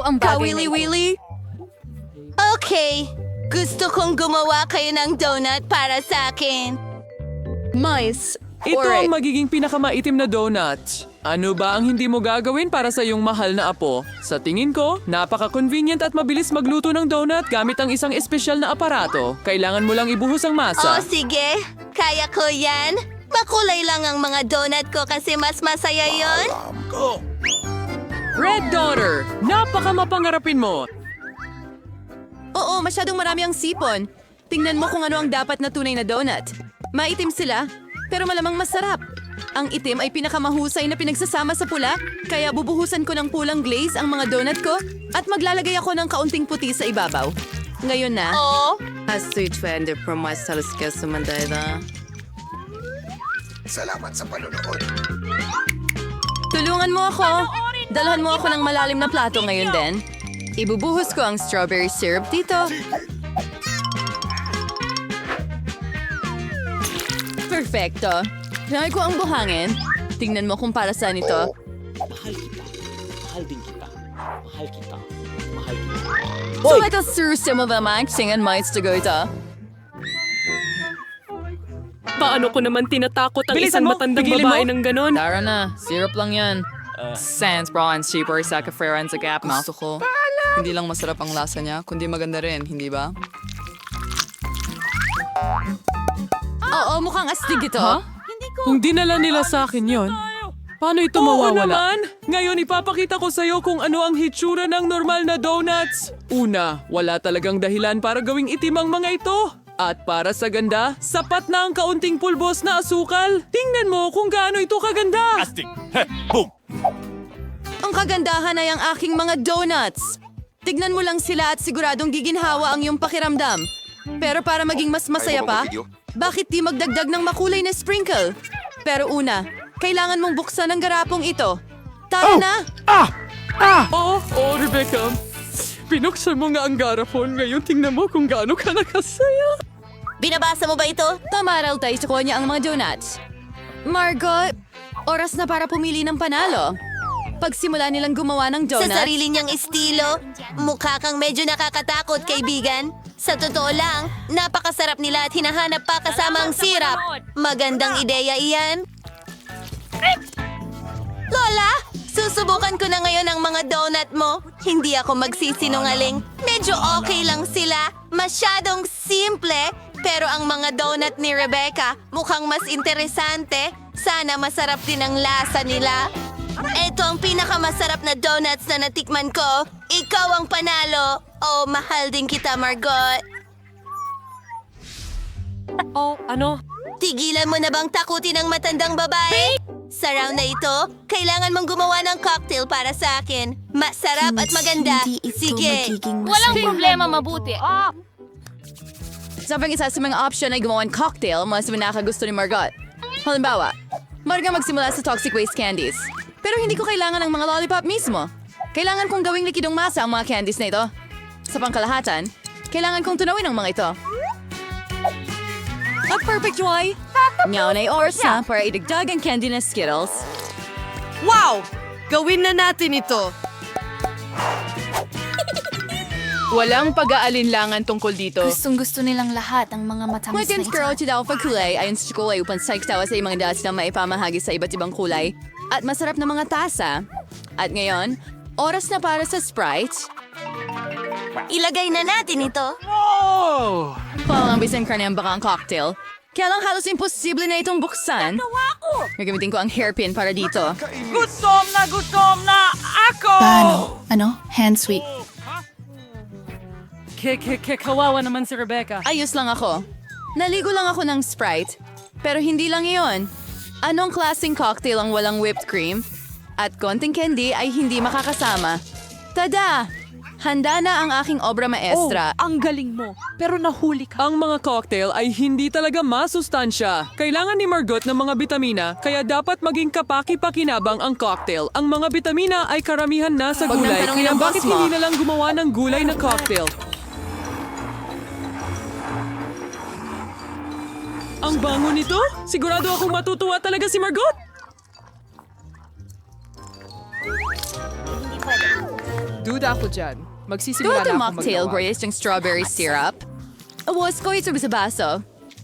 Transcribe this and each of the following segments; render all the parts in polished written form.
ang bagay na ito. Kawili-wili? Okay. Gusto kong gumawa kayo ng donut para sa akin. Mais. Ito Ore. ang magiging pinakamaitim na donut. Ano ba ang hindi mo gagawin para sa iyong mahal na apo? Sa tingin ko, napaka-convenient at mabilis magluto ng donut gamit ang isang espesyal na aparato. Kailangan mo lang ibuhos ang Oh, masa. sige. Kaya ko yan. Makulay lang ang mga donut ko kasi mas masaya yon. Red Daughter, napaka-mapangarapin mo. Oo, masyadong marami ang sipon. Tingnan mo kung ano ang dapat na tunay na donut. Maitim sila, pero malamang masarap. Ang itim ay pinakamahusay na pinagsasama sa pula, kaya bubuhusan ko ng pulang glaze ang mga donut ko at maglalagay ako ng kaunting puti sa ibabaw. Ngayon na. Oh, Sweet friend, promise sa sumandayda. Salamat sa panonood. Tulungan mo ako. Dalhan mo ako ng malalim na plato ngayon din. Ibubuhos ko ang strawberry syrup dito. Perfecto. Hinay ko ang buhangin. Tingnan mo kung para saan ito. So ito susimo ba maxing and mites to go ito? Paano ko naman tinatakot ang Bilisan isang mo! matandang Pigilin babae mo! ng ganon? Tara na, syrup lang yan. Sans bra and super sa kaferan sa gap mouth. Gusto ko, hindi lang masarap ang lasa niya, kundi maganda rin, hindi ba? Oo, mukhang astig ito. Kung dinala nila sa akin yon, paano ito mawawala? Naman. Ngayon ipapakita ko sa'yo kung ano ang hitsura ng normal na donuts. Una, wala talagang dahilan para gawing itim ang mga ito. At para sa ganda, sapat na ang kaunting pulbos na asukal. Tingnan mo kung gaano ito kaganda. Ang kagandahan ay ang aking mga donuts. Tignan mo lang sila at siguradong giginhawa ang iyong pakiramdam. Pero para maging mas masaya pa, bakit di magdagdag ng makulay na sprinkle? Pero una, kailangan mong buksan ang garapong ito. Tara na! Oh, Rebecca. Pinuksan mo nga ang garapon. Ngayon tingnan mo kung gaano ka nakasaya. binabasa mo ba ito? Tamaral tayo sa niya ang mga donuts. Margot, oras na para pumili ng panalo. Pagsimula nilang gumawa ng Sa donuts, sarili niyang estilo, mukha kang medyo nakakatakot, kaibigan. Sa totoo lang, napakasarap nila at hinahanap pa kasama ang sirap. Magandang ideya iyan. Lola, susubukan ko na ngayon ang mga donut mo. Hindi ako magsisinungaling. Medyo okay lang sila. Masyadong simple. Pero ang mga donut ni Rebecca mukhang mas interesante. Sana masarap din ang lasa nila. Ito ang pinakamasarap na donuts na natikman ko. Ikaw ang panalo. Oh, mahal din kita, Margot. Oh, ano? Tigilan mo na bang takutin ang matandang babae? Sa round na ito, kailangan mong gumawa ng cocktail para sa akin. Masarap at maganda. Sige. Walang problema, mabuti. sabi isa sa mga option ay gumawa ng cocktail mas pinakagusto ni Margot. Halimbawa, Marga magsimula sa toxic waste candies. Pero hindi ko kailangan ng mga lollipop mismo. Kailangan kong gawing likidong masa ang mga candies na ito. Sa pangkalahatan, kailangan kong tunawin ang mga ito. At perfect joy! Ngayon ay oras na para idagdag ang candy na Skittles. Wow! Gawin na natin ito! Walang pag-aalinlangan tungkol dito. Gustong-gusto nilang lahat ang mga matamis na Mwedens ito. girl ci daw pagkulay ayon sa kulay upang sa iktawa sa mga dati na maipamahagi sa iba't ibang kulay at masarap na mga tasa. At ngayon, oras na para sa Sprite. Ilagay na natin ito. Palang bisan karne baka ang cocktail. Kaya lang halos imposible na itong buksan. Gagamitin ko ang hairpin para dito. Gutom na ako! Paano? Ano? Hand sweep. Kawawa naman si Rebecca. Ayos lang ako. Naligo lang ako ng Sprite. Pero hindi lang iyon. Anong klaseng cocktail ang walang whipped cream? At konting candy ay hindi makakasama. Tada! Handa na ang aking obra maestra. Ang galing mo. Pero nahuli ka. Ang mga cocktail ay hindi talaga masustansya. Kailangan ni Margot ng mga bitamina, kaya dapat maging kapaki-pakinabang ang cocktail. Ang mga bitamina ay karamihan na sa Huwag nang gulay, tanongin kaya ang boss bakit mo. hindi na lang gumawa ng gulay na cocktail? Ang bango nito? Sigurado akong matutuwa talaga si Margot! Duda ako dyan. Magsisimula Duwag na ang ako mocktail, maggawa. Grace, yung strawberry syrup. Awas ko ito sa baso.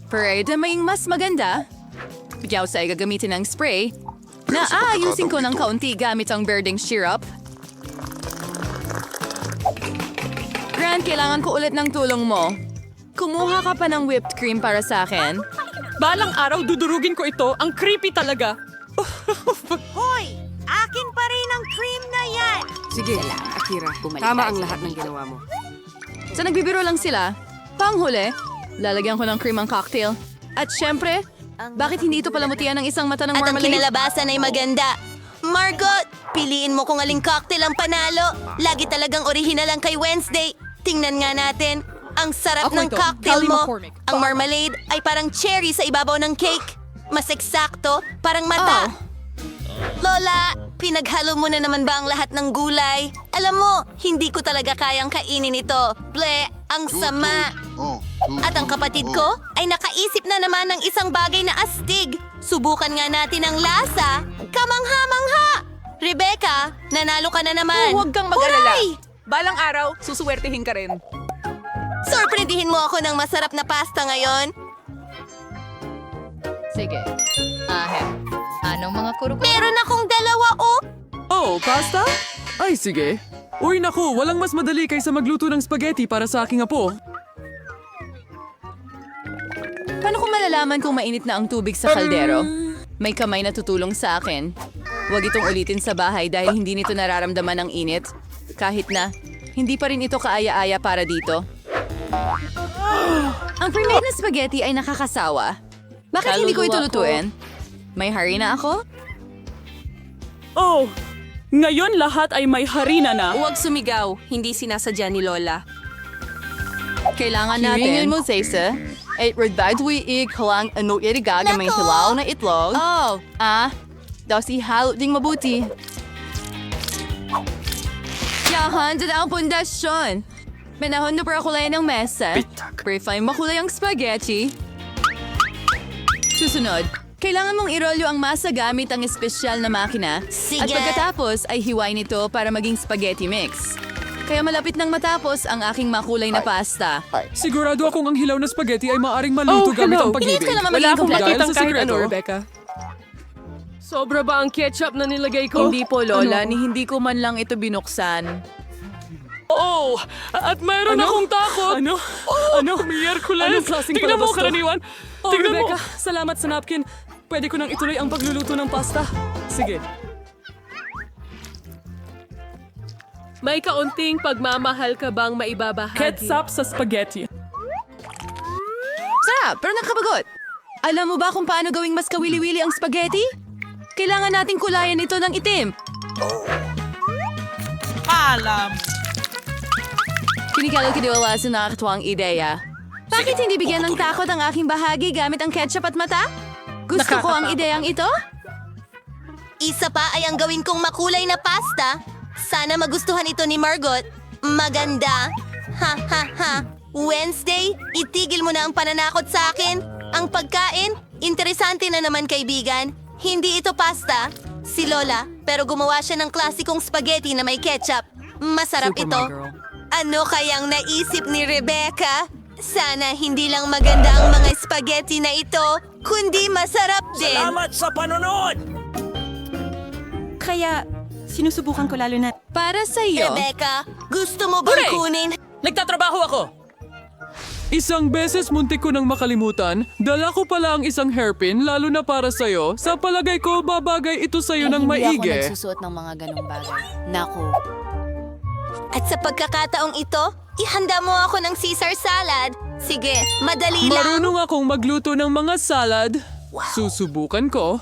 Pero may mas maganda. Bigyaw sa gagamitin ng spray na aayusin ko ng kaunti gamit ang berdeng syrup. Grant, kailangan ko ulit ng tulong mo. Kumuha ka pa ng whipped cream para sa akin. Balang araw, dudurugin ko ito. Ang creepy talaga. Hoy! Akin pa rin ang cream na yan! Sige, Akira. Tama ang lahat ng ginawa mo. So nagbibiro lang sila. Panghuli, lalagyan ko ng cream ang cocktail. At syempre, bakit hindi ito palamutian ng isang mata ng At ang marmalade? kinalabasan ay maganda. Margot, piliin mo kung aling cocktail ang panalo. Lagi talagang orihinal ang kay Wednesday. Tingnan nga natin. Ang sarap Ako ng ito, cocktail Callie mo. McCormick. Ang marmalade ay parang cherry sa ibabaw ng cake. Mas eksakto, parang mata. Lola, pinaghalo mo na naman ba ang lahat ng gulay? Alam mo, hindi ko talaga kayang kainin ito. Ble, ang sama. At ang kapatid ko ay nakaisip na naman ng isang bagay na astig. Subukan nga natin ang lasa. Kamangha-mangha! Rebecca, nanalo ka na naman. Huwag kang mag-alala. Huray! Balang araw, susuwertehin ka rin. Sorprendihin mo ako ng masarap na pasta ngayon. Sige. Anong mga kuruk? Meron akong dalawa, oh. Oh, pasta? Ay, sige. Uy, naku, walang mas madali kaysa magluto ng spaghetti para sa aking apo. Paano ko malalaman kung mainit na ang tubig sa kaldero? May kamay na tutulong sa akin. Huwag itong ulitin sa bahay dahil hindi nito nararamdaman ang init. Kahit na, hindi pa rin ito kaaya-aya para dito. Ang pre-made na spaghetti ay nakakasawa. Bakit hindi ko ito lutuin? May hari na ako? Oh, ngayon lahat ay may harina na. Huwag sumigaw. Hindi sinasadya ni Lola. Kailangan natin. Hiringin mo, Zaysa. At redbadwi ikalang ano irigaga may hilaw na itlog. Oh. Daw si halo ding mabuti. Yahan, dyan ang pundasyon. Manahon na para kulay ng mesa. Pre-fine makulay ang spaghetti. Susunod, kailangan mong irolyo ang masa gamit ang espesyal na makina. Sige. At pagkatapos ay hiwain ito para maging spaghetti mix. Kaya malapit nang matapos ang aking makulay na pasta. Sigurado akong ang hilaw na spaghetti ay maaring maluto gamit ang pag-ibig. Hindi ka naman Wala maging akong kompleto. makitang Dahil sa kahit ano, sikreto. Rebecca. Sobra ba ang ketchup na nilagay ko? Hindi po, Lola. Ni hindi ko man lang ito binuksan. Oh, at mayroon akong takot. Ano? Ano? Miyerkules. Anong klaseng Tingnan mo, palabas to? karaniwan. Oh, Tingnan Rebecca, mo. salamat sa napkin. Pwede ko nang ituloy ang pagluluto ng pasta. Sige. May kaunting pagmamahal ka bang maibabahagi? Ketchup sa spaghetti. Sarap, pero nakabagot. Alam mo ba kung paano gawing mas kawili-wili ang spaghetti? Kailangan nating kulayan ito ng itim. Kinikalal-kiniwala sa nakakatuwang ideya. Bakit hindi bigyan ng takot ang aking bahagi gamit ang ketchup at mata? Gusto ko ang ideyang ito? Isa pa ay ang gawin kong makulay na pasta. Sana magustuhan ito ni Margot. Maganda. Ha ha ha. Wednesday, itigil mo na ang pananakot sa akin. Ang pagkain, interesante na naman kaibigan. Hindi ito pasta. Si Lola, pero gumawa siya ng klasikong spaghetti na may ketchup. Masarap ito. Ano kayang naisip ni Rebecca? Sana hindi lang maganda ang mga spaghetti na ito, kundi masarap din. Kaya, sinusubukan ko lalo na... Para sa iyo. Rebecca, gusto mo bang kunin? Nagtatrabaho ako. Isang beses muntik ko nang makalimutan, dala ko pala ang isang hairpin lalo na para sa'yo. Sa palagay ko, babagay ito sa'yo ng Hindi ako maigi. nagsusuot ng mga ganong bagay. Naku. At sa pagkakataong ito, ihanda mo ako ng Caesar salad. Sige, madali lang. Marunong akong magluto ng mga salad. Susubukan ko.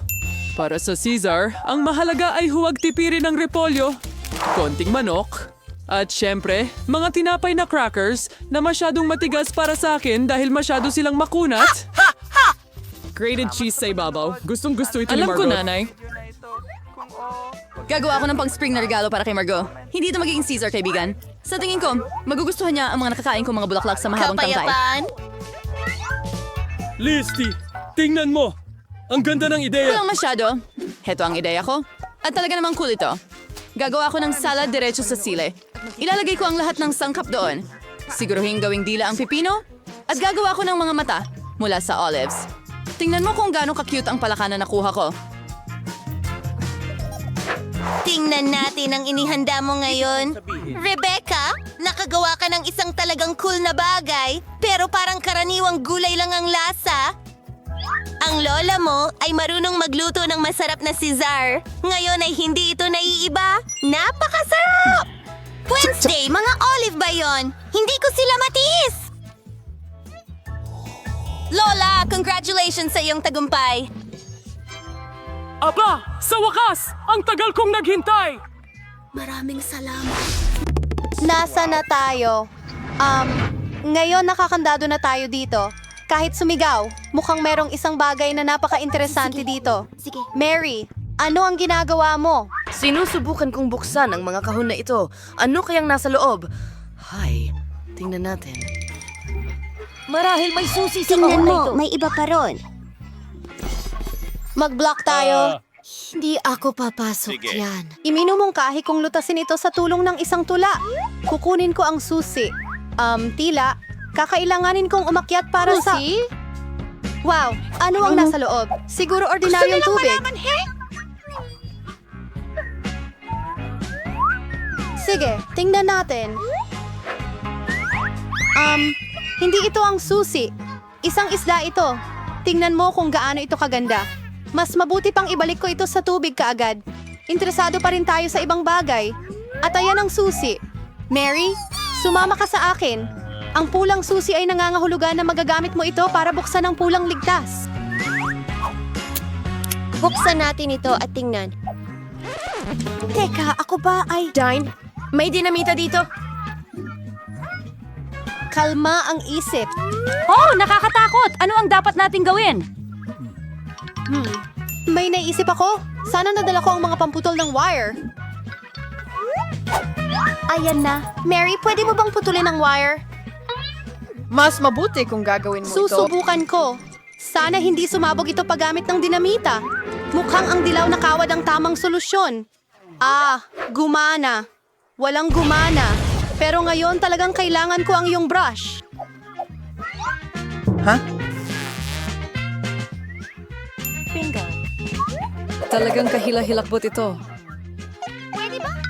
Para sa Caesar, ang mahalaga ay huwag tipirin ng repolyo, konting manok, at syempre, mga tinapay na crackers na masyadong matigas para sa akin dahil masyado silang makunat. Grated cheese sa ibabaw. Gustong gusto ito ni Alam Margot. ko, nanay. Gagawa ako ng pang-spring na regalo para kay Margot. Hindi ito magiging Caesar, kaibigan. Sa tingin ko, magugustuhan niya ang mga nakakain kong mga bulaklak sa mahabang tangkay. Kapayapaan. Listy, tingnan mo! Ang ganda ng ideya! Walang masyado. Heto ang ideya ko. At talaga namang cool ito. Gagawa ako ng salad diretso sa sile. Ilalagay ko ang lahat ng sangkap doon. Siguruhin gawing dila ang pipino at gagawa ko ng mga mata mula sa olives. Tingnan mo kung gaano ka-cute ang palaka na nakuha ko. Tingnan natin ang inihanda mo ngayon. Rebecca, nakagawa ka ng isang talagang cool na bagay, pero parang karaniwang gulay lang ang lasa. Ang lola mo ay marunong magluto ng masarap na Caesar. Ngayon ay hindi ito naiiba. Napakasarap! Wednesday, mga olive ba yon? Hindi ko sila matiis! Lola, congratulations sa iyong tagumpay. Aba, sa wakas! Ang tagal kong naghintay! Nasa na tayo? Ngayon nakakandado na tayo dito. Kahit sumigaw, mukhang merong isang bagay na napaka-interesante dito. Mary, ano ang ginagawa mo? Sinusubukan kong buksan ang mga kahon na ito. Ano kayang nasa loob? Hay, tingnan natin. Marahil may susi sa kahon na ito. may iba pa ron. Mag-block tayo. Hindi ako papasok yan. Iminumungkahi kong lutasin ito sa tulong ng isang tula. Kukunin ko ang susi. Tila, kakailanganin kong umakyat para sa... Wow, ano ang nasa loob? Siguro ordinaryong tubig. Sige, tingnan natin. Hindi ito ang susi. Isang isda ito. Tingnan mo kung gaano ito kaganda. Mas mabuti pang ibalik ko ito sa tubig kaagad. Interesado pa rin tayo sa ibang bagay. At ayan ang susi. Mary, sumama ka sa akin. Ang pulang susi ay nangangahulugan na magagamit mo ito para buksan ang pulang ligtas. Buksan natin ito at tingnan. Teka, ako ba ay... Dine, may dinamita dito. Kalma ang isip. Oh, nakakatakot! Ano ang dapat nating gawin? May naisip ako. Sana nadala ko ang mga pamputol ng wire. Ayan na. Mary, pwede mo bang putulin ang wire? Mas mabuti kung gagawin mo ito. Susubukan ko. Sana hindi sumabog ito paggamit ng dinamita. Mukhang ang dilaw na kawad ang tamang solusyon. Gumana. Walang gumana. Pero ngayon talagang kailangan ko ang iyong brush. Talagang kahila-hilakbot ito.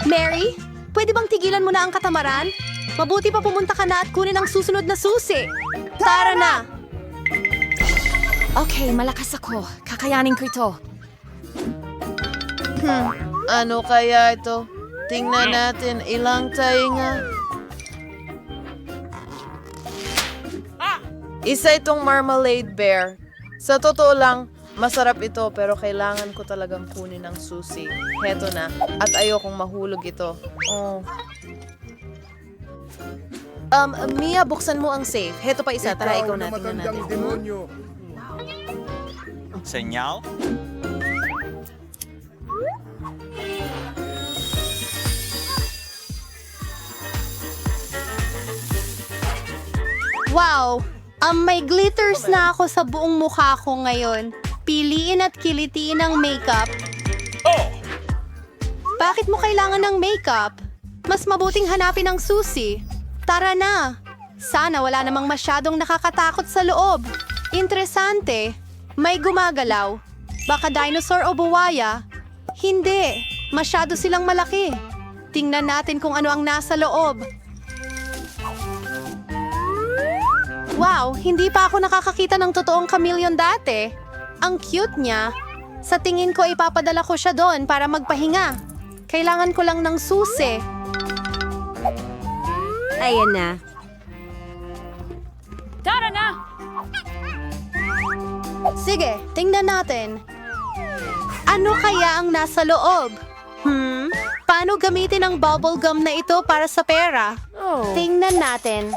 Mary, pwede bang tigilan mo na ang katamaran? Mabuti pa pumunta ka na at kunin ang susunod na susi. Tara na! Okay, malakas ako. Kakayanin ko ito. Ano kaya ito? Tingnan natin ilang tainga. Isa itong marmalade bear. Sa totoo lang, masarap ito pero kailangan ko talagang kunin ang susi. Heto na. At ayokong mahulog ito. Oh. Mia, buksan mo ang safe. Heto pa isa. Tara, ikaw na. Tingnan natin. Senyal? Wow! May glitters na ako sa buong mukha ko ngayon. Piliin at kilitiin ang makeup. Bakit mo kailangan ng makeup? Mas mabuting hanapin ang susi. Tara na! Sana wala namang masyadong nakakatakot sa loob. Interesante. May gumagalaw. Baka dinosaur o buwaya? Hindi. Masyado silang malaki. Tingnan natin kung ano ang nasa loob. Wow, hindi pa ako nakakakita ng totoong chameleon dati. Ang cute niya. Sa tingin ko ipapadala ko siya doon para magpahinga. Kailangan ko lang ng susi. Ayan na. Tara na! Sige, tingnan natin. Ano kaya ang nasa loob? Paano gamitin ang bubble gum na ito para sa pera? Tingnan natin.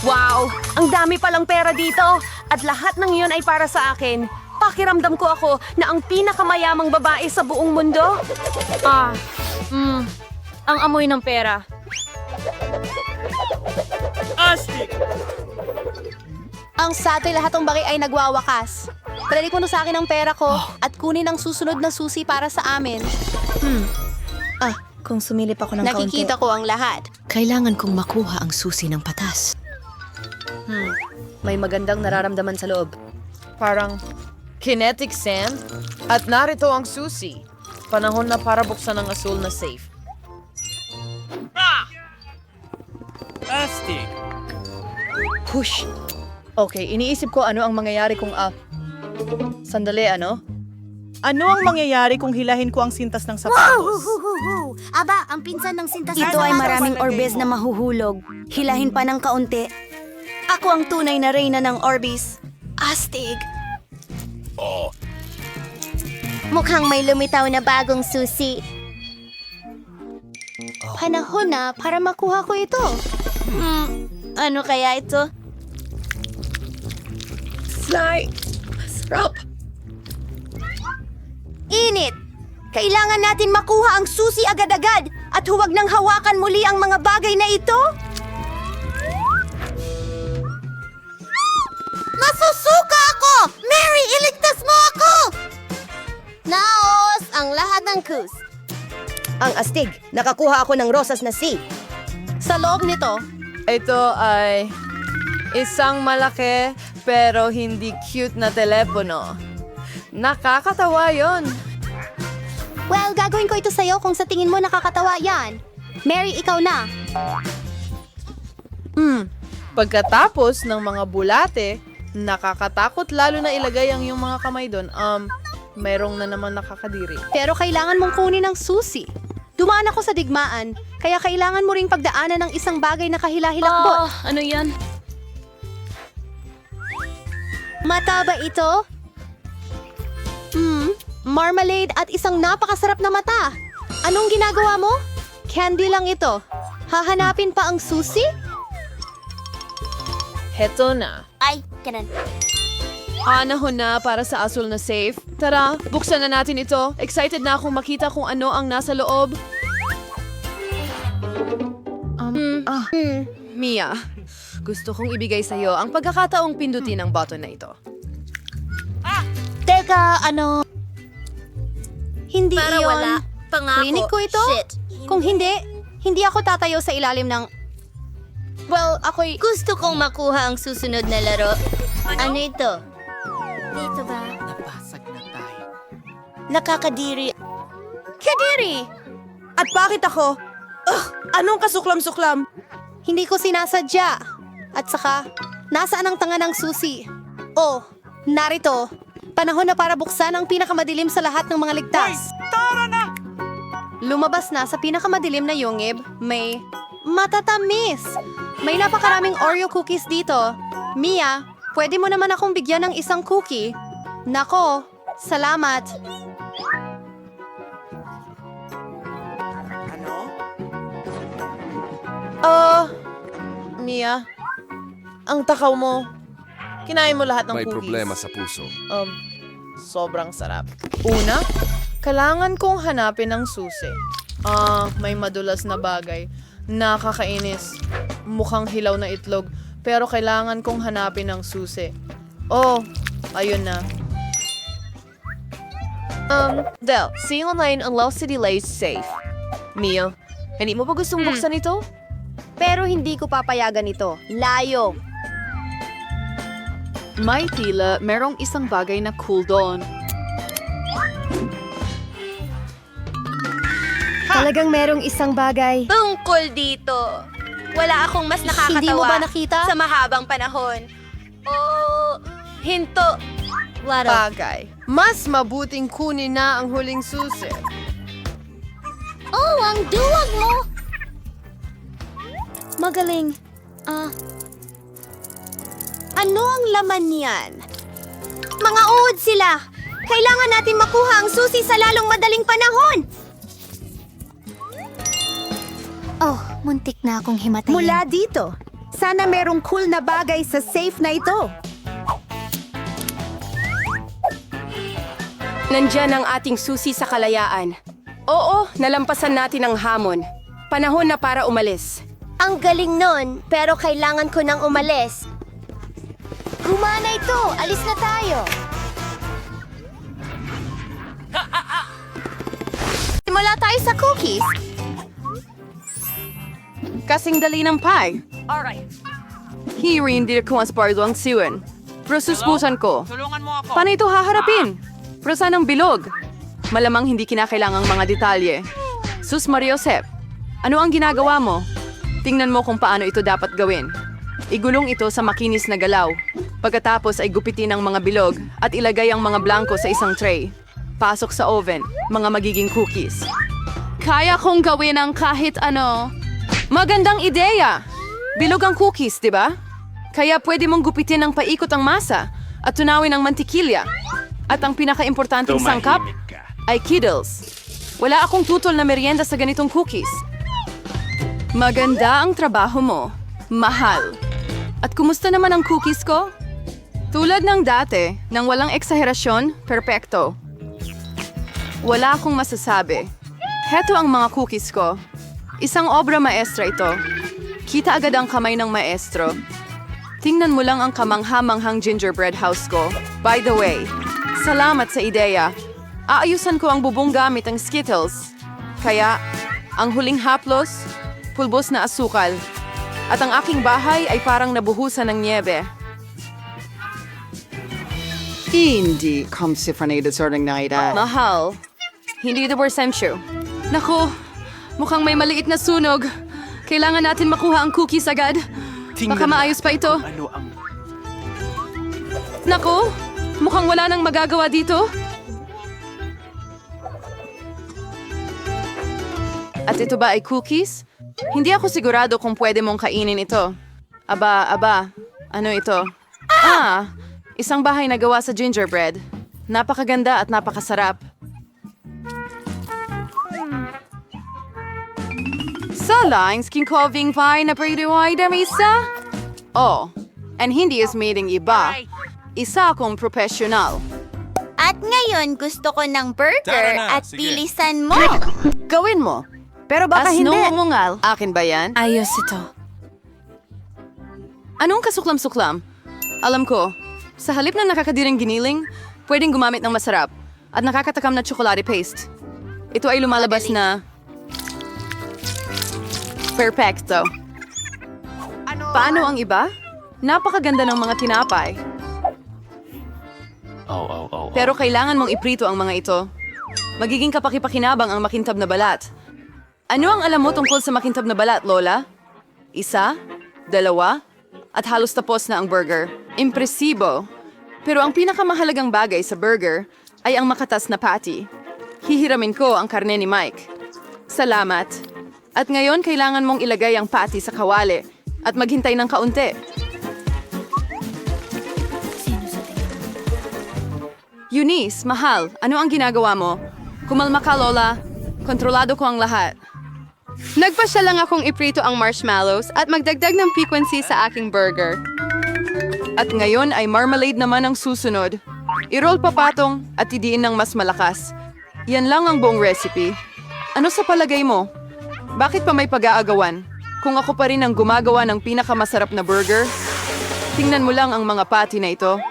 Wow! Ang dami palang pera dito! At lahat ng iyon ay para sa akin. Pakiramdam ko ako na ang pinakamayamang babae sa buong mundo. Ang amoy ng pera. Astig! Ang sa atin lahat ng bagay ay nagwawakas. Padali ko na sa akin ang pera ko at kunin ang susunod na susi para sa amin. kung sumilip ako ng kaunti. Nakikita ko ang lahat. Kailangan kong makuha ang susi ng patas. May magandang nararamdaman sa loob. Parang kinetic sand. At narito ang susi. Panahon na para buksan ang asul na safe. Astig. Push! Okay, iniisip ko ano ang mangyayari kung Sandali, ano? Ano ang mangyayari kung hilahin ko ang sintas ng sapatos? Aba, ang pinsan ng sintas. Ito ay maraming orbes na mahuhulog. Hilahin pa ng kaunti. Ako ang tunay na reyna ng orbis. Astig. Mukhang may lumitaw na bagong susi. Panahon na para makuha ko ito. Ano kaya ito? Init! Kailangan natin makuha ang susi agad-agad at huwag nang hawakan muli ang mga bagay na ito. Masusuka ako! Mary, iligtas mo ako! Naos ang lahat ng kus. Ang astig! Nakakuha ako ng rosas na C. Sa loob nito, Ito ay isang malaki pero hindi cute na telepono. Nakakatawa yon. well, gagawin ko ito sa'yo kung sa tingin mo nakakatawa yan. Mary, ikaw na. Pagkatapos ng mga bulate, nakakatakot lalo na ilagay ang iyong mga kamay doon. Mayroong na naman nakakadiri. Pero kailangan mong kunin ang susi. Dumaan ako sa digmaan, kaya kailangan mo ring pagdaanan ng isang bagay na kahila-hilakbot. Ano yan? Mata ba ito? Marmalade at isang napakasarap na mata. Anong ginagawa mo? Candy lang ito. Hahanapin pa ang susi? Heto na. Ay, ganun. Panahon na para sa asul na safe. Tara, buksan na natin ito. Excited na akong makita kung ano ang nasa loob. Mia, gusto kong ibigay sa'yo ang pagkakataong pindutin ang button na ito. Teka, ano? Hindi Para iyon. wala. Pangako. Klinik ko ito? Shit. Kung hindi ako tatayo sa ilalim ng... Well, ako'y... Gusto kong makuha ang susunod na laro. Ano ito? Dito ba? Napasag na tayo. Nakakadiri. Kadiri! At bakit ako? Anong kasuklam-suklam? Hindi ko sinasadya. At saka, nasaan ang tanga ng susi? Oh, narito. Panahon na para buksan ang pinakamadilim sa lahat ng mga ligtas. Tara na! Lumabas na sa pinakamadilim na yungib, may matatamis. May napakaraming Oreo cookies dito. Mia, pwede mo naman akong bigyan ng isang cookie? Nako, salamat. Mia, ang takaw mo. Kinain mo lahat ng May cookies. problema sa puso. Sobrang sarap. Una, kailangan kong hanapin ang susi. May madulas na bagay. Nakakainis. Mukhang hilaw na itlog. Pero kailangan kong hanapin ang susi. Oh, ayun na. Del, see online ang Lost City Lays safe. Mia, hindi mo ba gustong buksan ito? Pero hindi ko papayagan ito. Layo. May tila merong isang bagay na cool doon. Talagang merong isang bagay. Tungkol dito. Wala akong mas nakakatawa Hindi mo ba nakita? sa mahabang panahon. Oh, hinto. Bagay. Mas mabuting kunin na ang huling susi. Oh, ang duwag mo! Magaling. Ano ang laman niyan? Mga uod sila! Kailangan natin makuha ang susi sa lalong madaling panahon! Oh, muntik na akong himatayin. Mula dito, sana merong cool na bagay sa safe na ito. Nandyan ang ating susi sa kalayaan. Oo, nalampasan natin ang hamon. Panahon na para umalis. Ang galing nun, pero kailangan ko nang umalis. Gumana ito! Alis na tayo! Simula tayo sa cookies. Kasing dali ng pie. Hindi ko mas pardo ang siwan. Pero suspusan ko. Paano ito haharapin? Pero saan ang bilog? Malamang hindi kinakailangang mga detalye. Sus Mariosep, ano ang ginagawa mo? Tingnan mo kung paano ito dapat gawin. Igulong ito sa makinis na galaw. Pagkatapos ay gupitin ang mga bilog at ilagay ang mga blanco sa isang tray. Pasok sa oven, mga magiging cookies. Kaya kong gawin ang kahit ano. Magandang ideya! Bilog ang cookies, di ba? Kaya pwede mong gupitin ng paikot ang masa at tunawin ang mantikilya. At ang pinaka-importanting sangkap ay Kiddles. Wala akong tutol na merienda sa ganitong cookies. Maganda ang trabaho mo. Mahal. At kumusta naman ang cookies ko? Tulad ng dati, nang walang eksaherasyon, perpekto. Wala akong masasabi. Heto ang mga cookies ko. Isang obra maestra ito. Kita agad ang kamay ng maestro. Tingnan mo lang ang kamangha-manghang gingerbread house ko. By the way, salamat sa ideya. Aayusan ko ang bubong gamit ang Skittles. Kaya, ang huling haplos, pulbos na asukal. At ang aking bahay ay parang nabuhusan ng niebe. Hindi kamsifranado sa na ita. Mahal. Hindi ito Borsemshu. Naku, mukhang may maliit na sunog. Kailangan natin makuha ang cookies agad. Baka maayos pa ito. Naku, mukhang wala nang magagawa dito. At ito ba ay cookies? Hindi ako sigurado kung pwede mong kainin ito. Aba, ano ito? Isang bahay na gawa sa gingerbread. Napakaganda at napakasarap. Sa lines, kinkoving pie na pwedeway damisa? Oh, and hindi is meeting iba. Isa akong professional. At ngayon, gusto ko ng burger at bilisan mo. Gawin mo. Pero baka hindi. Mungal. Akin ba yan? Ayos ito. Anong kasuklam-suklam? Alam ko, sa halip ng nakakadiring giniling, pwedeng gumamit ng masarap at nakakatakam na chocolate paste. Ito ay lumalabas na perfecto. Paano ang iba? Napakaganda ng mga tinapay. Pero kailangan mong iprito ang mga ito. Magiging kapakipakinabang ang makintab na balat. Ano ang alam mo tungkol sa makintab na balat, Lola? 1, 2, at halos tapos na ang burger. Impresibo. Pero ang pinakamahalagang bagay sa burger ay ang makatas na patty. Hihiramin ko ang karne ni Mike. Salamat. At ngayon, kailangan mong ilagay ang patty sa kawali at maghintay ng kaunti. Eunice, mahal, ano ang ginagawa mo? Kumalma ka, Lola. Kontrolado ko ang lahat. Nagpasya lang akong iprito ang marshmallows at magdagdag ng piquancy sa aking burger. At ngayon ay marmalade naman ang susunod. I-roll papatong at idiin ng mas malakas. Yan lang ang buong recipe. Ano sa palagay mo? Bakit pa may pag-aagawan? Kung ako pa rin ang gumagawa ng pinakamasarap na burger? Tingnan mo lang ang mga patty na ito.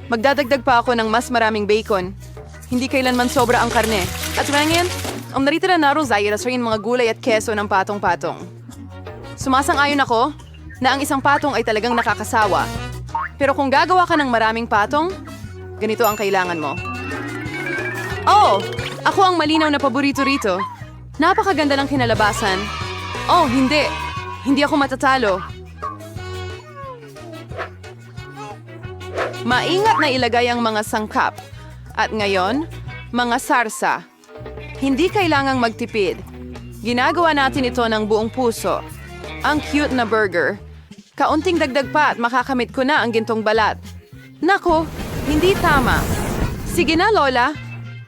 Magdadagdag pa ako ng mas maraming bacon. Hindi kailanman sobra ang karne. At ngayon, ang naritira na rosay rasayin mga gulay at keso ng patong-patong. Sumasang-ayon ako na ang isang patong ay talagang nakakasawa. Pero kung gagawa ka ng maraming patong, ganito ang kailangan mo. Oh, ako ang malinaw na paborito rito. Napakaganda ng kinalabasan. Oh, hindi. Hindi ako matatalo. Maingat na ilagay ang mga sangkap. At ngayon, mga sarsa. Hindi kailangang magtipid. Ginagawa natin ito ng buong puso. Ang cute na burger. Kaunting dagdag pa at makakamit ko na ang gintong balat. Nako, hindi tama. Sige na, Lola.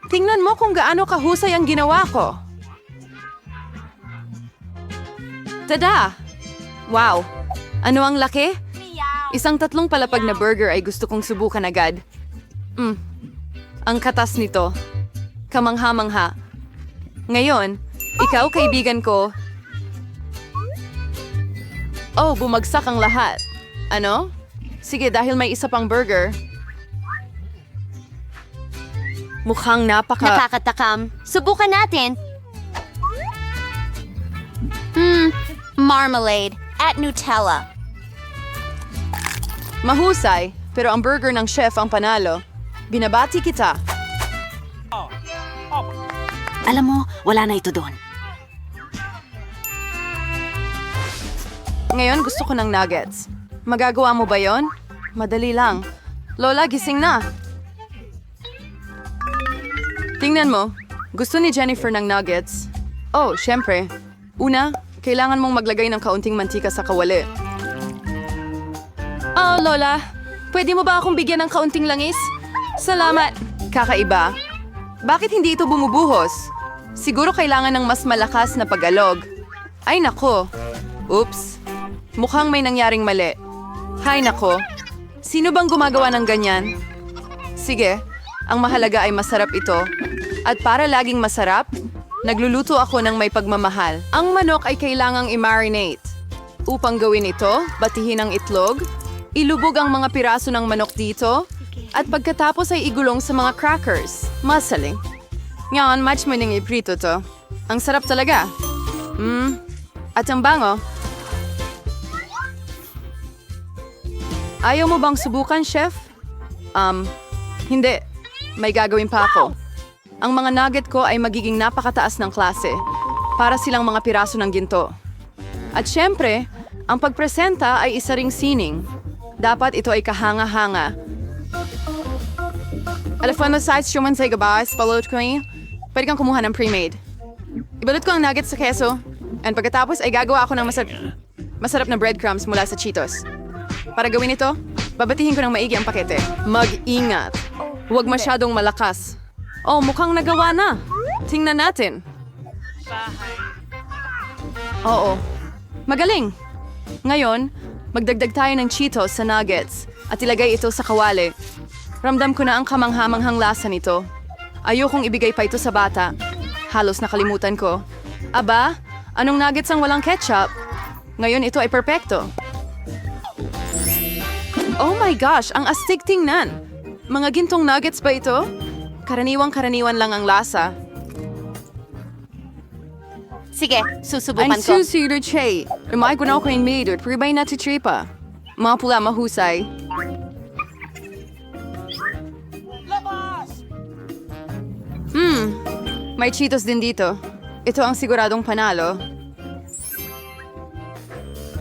Tingnan mo kung gaano kahusay ang ginawa ko. Tada! Wow! Ano ang laki? Isang 3 palapag na burger ay gusto kong subukan agad. Ang katas nito. Kamangha-mangha. Ngayon, ikaw, kaibigan ko. Oh, bumagsak ang lahat. Ano? Sige, dahil may isa pang burger. Mukhang Nakakatakam. Subukan natin. marmalade, at Nutella. Mahusay, pero ang burger ng chef ang panalo. Binabati kita. Alam mo, wala na ito doon. Ngayon gusto ko ng nuggets. Magagawa mo ba yon? Madali lang. Lola, gising na. Tingnan mo. Gusto ni Jennifer ng nuggets. Oh, syempre. Una, kailangan mong maglagay ng kaunting mantika sa kawali. Oh, Lola. Pwede mo ba akong bigyan ng kaunting langis? Salamat. Kakaiba. Bakit hindi ito bumubuhos? Siguro kailangan ng mas malakas na pag-alog. Ay nako. Oops. Mukhang may nangyaring mali. Hay nako. Sino bang gumagawa ng ganyan? Sige, ang mahalaga ay masarap ito. At para laging masarap, nagluluto ako ng may pagmamahal. Ang manok ay kailangang i-marinate. Upang gawin ito, batihin ang itlog, ilubog ang mga piraso ng manok dito, at pagkatapos ay igulong sa mga crackers. Masaling. Ngayon, match mo nang iprito to. Ang sarap talaga. At ang bango. Ayaw mo bang subukan, chef? Hindi. May gagawin pa ako. Ang mga nugget ko ay magiging napakataas ng klase. Para silang mga piraso ng ginto. At syempre, ang pagpresenta ay isa ring sining. Dapat ito ay kahanga-hanga. Alam mo sa instrument sa gabas, palot ko niya. Pwede kang kumuha ng pre-made. Ibalot ko ang nuggets sa keso. And pagkatapos ay gagawa ako ng masarap na breadcrumbs mula sa Cheetos. Para gawin ito, babatihin ko ng maigi ang pakete. Mag-ingat. Huwag masyadong malakas. Oh, mukhang nagawa na. Tingnan natin. Oo. Magaling. Ngayon, magdagdag tayo ng Cheetos sa nuggets at ilagay ito sa kawali. Ramdam ko na ang kamanghamanghang lasa nito. Ayokong ibigay pa ito sa bata. Halos nakalimutan ko. Aba, anong nuggets ang walang ketchup? Ngayon ito ay perpekto. Oh my gosh, ang astig tingnan. Mga gintong nuggets ba ito? Karaniwang-karaniwan lang ang lasa. Sige, susubukan Ang ko. susi Che. Rumay ko na ako yung maid at pribay na titripa. Mga pula mahusay. May Cheetos din dito. Ito ang siguradong panalo.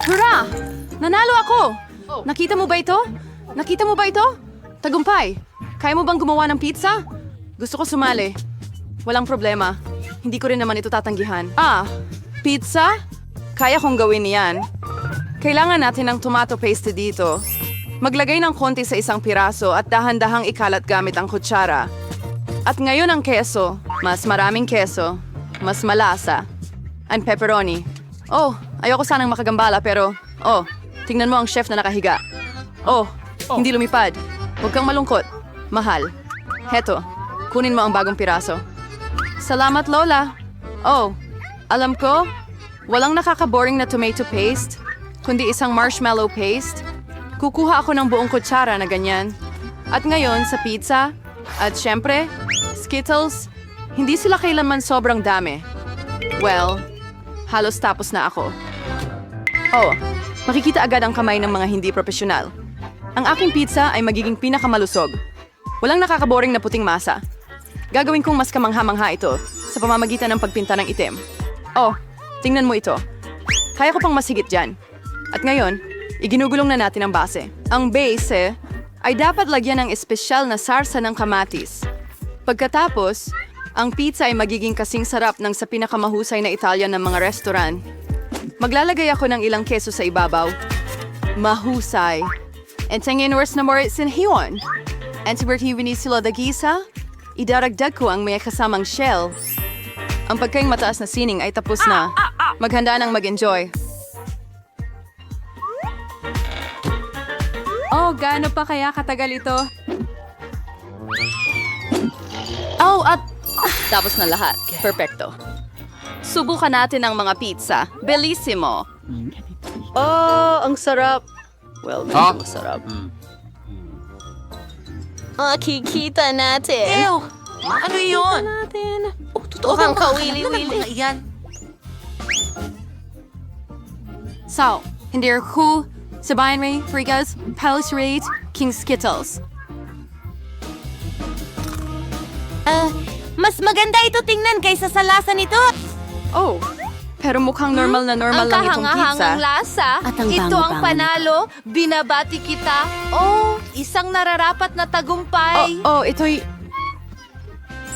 Hurra! Nanalo ako! Nakita mo ba ito? Nakita mo ba ito? Tagumpay! Kaya mo bang gumawa ng pizza? Gusto ko sumali. Walang problema. Hindi ko rin naman ito tatanggihan. Pizza? Kaya kong gawin yan. Kailangan natin ng tomato paste dito. Maglagay ng konti sa isang piraso at dahan-dahang ikalat gamit ang kutsara. At ngayon ang keso. Mas maraming keso. Mas malasa. And pepperoni. Oh, ayoko sanang makagambala pero... Oh, tingnan mo ang chef na nakahiga. Oh, hindi lumipad. Huwag kang malungkot. Mahal. Heto, kunin mo ang bagong piraso. Salamat, Lola. Oh, alam ko, walang nakaka-boring na tomato paste, kundi isang marshmallow paste. Kukuha ako ng buong kutsara na ganyan. At ngayon, sa pizza, at syempre, Skittles, hindi sila kailanman sobrang dami. Well, halos tapos na ako. Oh, makikita agad ang kamay ng mga hindi profesional. Ang aking pizza ay magiging pinakamalusog. Walang nakakaboring na puting masa. Gagawin kong mas kamangha-mangha ito sa pamamagitan ng pagpinta ng itim. Oh, tingnan mo ito. Kaya ko pang masigit dyan. At ngayon, iginugulong na natin ang base. Ang base ay dapat lagyan ng espesyal na sarsa ng kamatis. Pagkatapos, ang pizza ay magiging kasing sarap ng sa pinakamahusay na Italian ng mga restaurant. Maglalagay ako ng ilang keso sa ibabaw. Mahusay. And tingin worse na more sinhiwan. And sibertiwini sila dagisa, idaragdag ko ang may kasamang shell. Ang pagkaing mataas na sining ay tapos na. Maghanda nang mag-enjoy. Oh, gaano pa kaya katagal ito? Oh, at tapos na lahat. Perfecto. Subukan natin ang mga pizza. Bellissimo. Oh, ang sarap. Well, medyo masarap. Kikita natin. Ew! Ano yun? Mukhang kawili-wili. So, hindi ako sabayan may Frigas, Palace Raid, King Skittles. Mas maganda ito tingnan kaysa sa lasa nito. Oh, pero mukhang normal na normal lang itong pizza. Ang kahangahangang lasa. At ang Ito ang bango-bango panalo. Binabati kita. Oh, isang nararapat na tagumpay. Ito'y...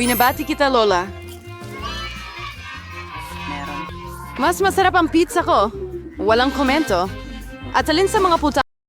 Binabati kita, Lola. Mas masarap ang pizza ko. Walang komento. At alin sa mga puta